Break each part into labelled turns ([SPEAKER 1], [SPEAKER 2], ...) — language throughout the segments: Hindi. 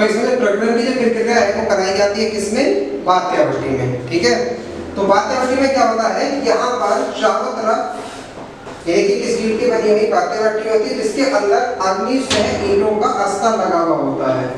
[SPEAKER 1] तो इसमें प्रज्वलन की जो प्रक्रिया है वो कराई जाती है किसमें? बाध्यावस्थी में। ठीक है, तो बाध्यावस्थी में क्या होता है, यहाँ पर चारों तरफ एक ही स्टील की बनी हुई बाध्यावस्थी होती है जिसके अंदर अग्नि सह ईंटों का अस्तर लगा हुआ होता है।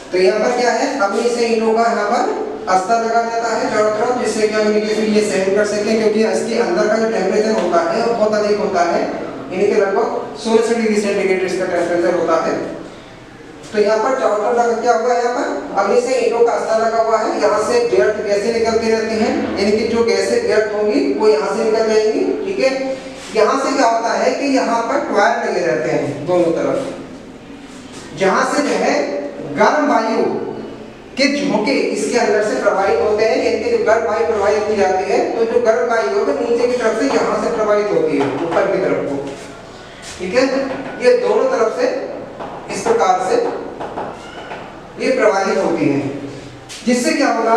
[SPEAKER 1] तो यहाँ पर क्या है, अग्नि से ईंटों का यहाँ पर अस्तर लगा जाता है चारों तरफ, जिससे क्या ये सहन कर सके, क्योंकि इसके अंदर का जो टेम्परेचर होता है वो बहुत अधिक होता है, यानी कि लगभग 1600 डिग्री सेंटीग्रेड इसका टेम्परेचर होता है। तो यहाँ पर चारों तरफ क्या होगा, यहाँ पर अग्नि से ईंटों का अस्तर लगा हुआ है, यहाँ से व्यर्थ गैसें निकलती रहती हैं, यानी कि जो गैसें व्यर्थ होंगी वो यहाँ से निकल जाएंगी। ठीक है, यहाँ से क्या होता है कि यहाँ पर ट्वायर लगे रहते हैं दोनों तरफ, जहाँ से जो है गर्म वायु के झोंके इसके अंदर से प्रवाहित होते हैं, यानी कि जो गर्म वायु प्रवाहित की जाती है तो जो गर्म वायु है नीचे की तरफ से यहाँ से प्रवाहित होती है ऊपर की तरफ को। ठीक है, ये दोनों तरफ से इस प्रकार से ये प्रवाहित होती है, जिससे क्या होगा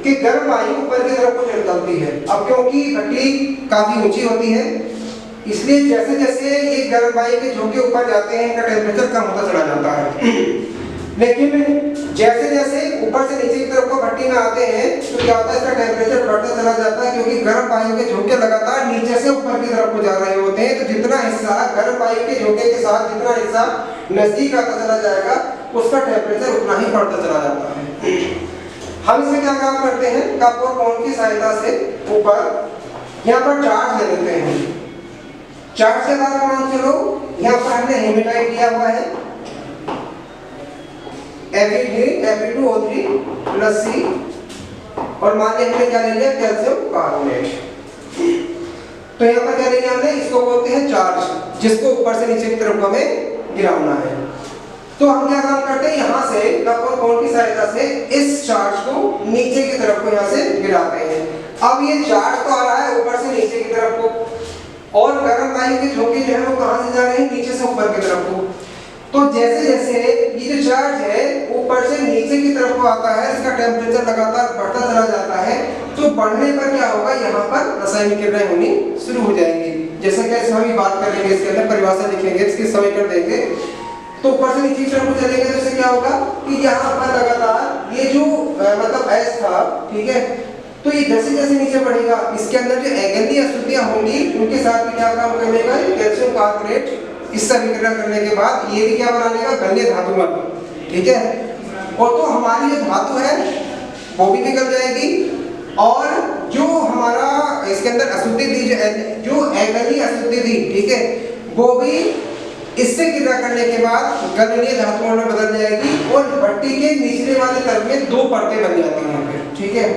[SPEAKER 1] कि गर्म वायु ऊपर की तरफ को निकलती है। अब क्योंकि भट्टी काफी ऊंची होती है, इसलिए जैसे जैसे ये गर्म वायु के झोंके ऊपर जाते हैं इनका टेम्परेचर कम होता चला जाता है। लेकिन जैसे जैसे ऊपर से नीचे की तरफ को भट्टी में आते हैं तो क्या होता है, इसका टेम्परेचर बढ़ता चला जाता है, क्योंकि गर्म वायु के झोंके लगातार नीचे से ऊपर की तरफ को जा रहे होते हैं। तो जितना हिस्सा गर्म वायु के झोंके के साथ जितना हिस्सा नजदीक आता चला जाएगा उसका टेम्परेचर उतना ही बढ़ता चला जाता है। हम इसमें क्या काम करते हैं, कप और कोन की सहायता से ऊपर यहाँ पर चार्ज ले लेते हैं। चार्ज के बाद मान चलो यहाँ पर हमने हेमेटाइट लिया हुआ है Fe2O3 प्लस C, और मान लिया हमने क्या ले लिया, कैल्शियम कार्बोनेट। तो यहाँ पर क्या ले लिया हमने, इसको बोलते हैं चार्ज, जिसको ऊपर से नीचे की तरफ हमें गिराना है। तो हम क्या काम करते हैं, यहाँ से कप और कोन की सहायता से इस चार्ज को नीचे की तरफ को यहाँ से गिराते हैं। अब ये चार्ज तो आ रहा है ऊपर से नीचे की तरफ को, और गर्म वायु के झोंके जो है वो कहाँ से जा रहे हैं, नीचे से ऊपर की तरफ को। तो जैसे जैसे ये जो चार्ज है ऊपर से नीचे की तरफ को आता है, इसका टेम्परेचर लगातार बढ़ता चला जाता है। तो बढ़ने पर क्या होगा, यहाँ पर रासायनिक क्रियाएं होनी शुरू हो जाएंगी। जैसे कि इसमें हम बात करेंगे, इसके अंदर परिभाषा लिखेंगे, इसकी समय कर देंगे। तो ऊपर से नीचे की तरफ को चलेंगे तो इससे क्या होगा कि यहाँ पर लगातार ये जो मतलब एस था, ठीक है, तो ये जैसे जैसे नीचे बढ़ेगा इसके अंदर जो गंदी अशुद्धियां होंगी उनके साथ भी क्या काम करेगा, कैल्शियम कार्बोनेट इससे विक्रिया करने के बाद ये भी क्या बना लेगा, गंदे धातु बन। ठीक है, और तो हमारी जो धातु है वो भी निकल जाएगी, और जो हमारा इसके अंदर अशुद्धि थी, जो गंदी अशुद्धि थी, ठीक है, वो भी इससे क्रिया करने के बाद गंदीय धातुओं में बदल जाएगी, और भट्टी के निचले वाले तल में दो परतें बन जाती हैं। ठीक है,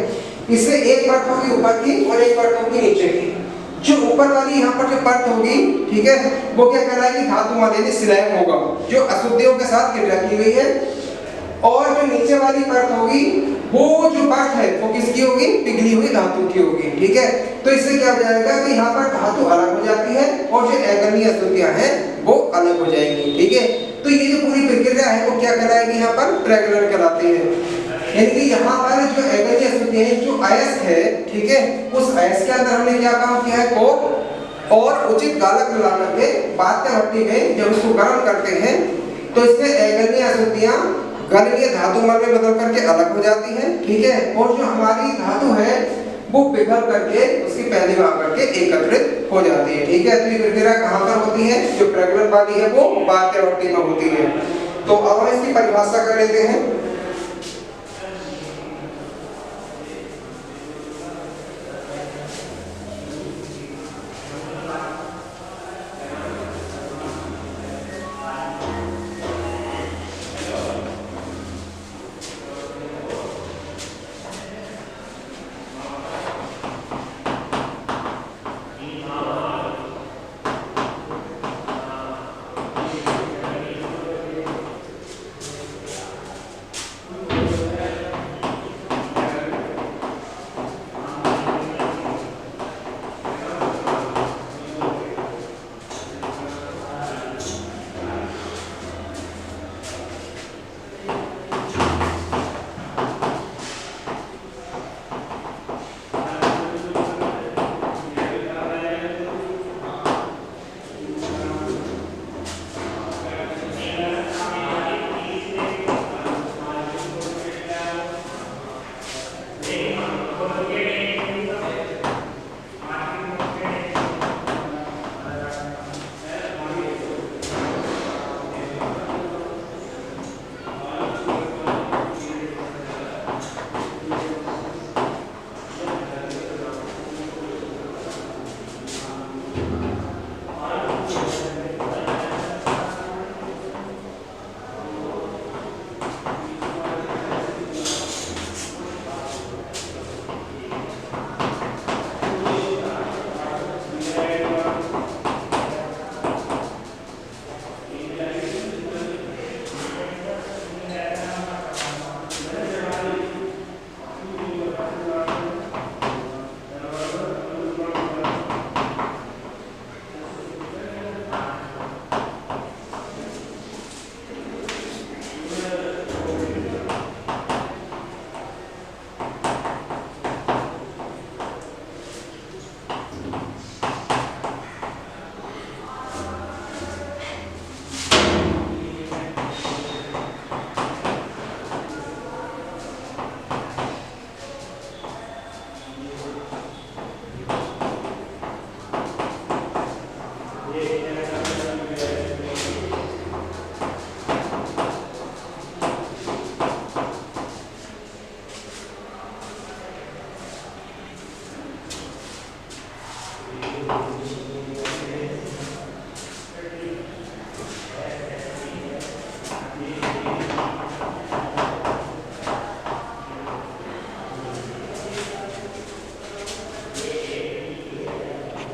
[SPEAKER 1] इससे एक परत होगी ऊपर की और एक परत होगी नीचे की। जो ऊपर वाली यहाँ पर जो परत होगी, ठीक है, वो क्या कहलाएगी, धातु माध्यमिक स्लैब होगा, जो अशुद्धियों के साथ क्रिया की गई है। और जो नीचे वाली परत होगी, वो जो परत है वो किसकी होगी, पिघली हुई धातु की होगी। ठीक है, तो इससे क्या हो जाएगा कि यहाँ पर धातु अलग हो जाती है और जो अगनीय अशुद्धियां हैं वो अलग हो जाएंगी। ठीक है, तो ये जो पूरी प्रक्रिया है वो क्या कहलाएगी, यहाँ पर प्रज्वलन कहलाती है। यानी कि यहाँ पर जो अगनीय अशुद्धियां हैं, जो अयस्क है, ठीक है, उस अयस्क के अंदर हमने क्या काम किया है, कोक और उचित गालक मिला करके बाध्य भट्टी में जब उसको गर्म करते हैं तो इससे अगनीय अशुद्धियां गलनीय धातु मल में बदल करके अलग हो जाती हैं। ठीक है, और जो हमारी धातु है वो पिघल करके उसकी पहली में आकर के एकत्रित हो जाती है। ठीक है, तो ये प्रक्रिया कहाँ पर होती है, जो प्रज्वलन वाली है वो बाध्य भट्टी में होती है। तो अब हम इसकी परिभाषा कर लेते हैं।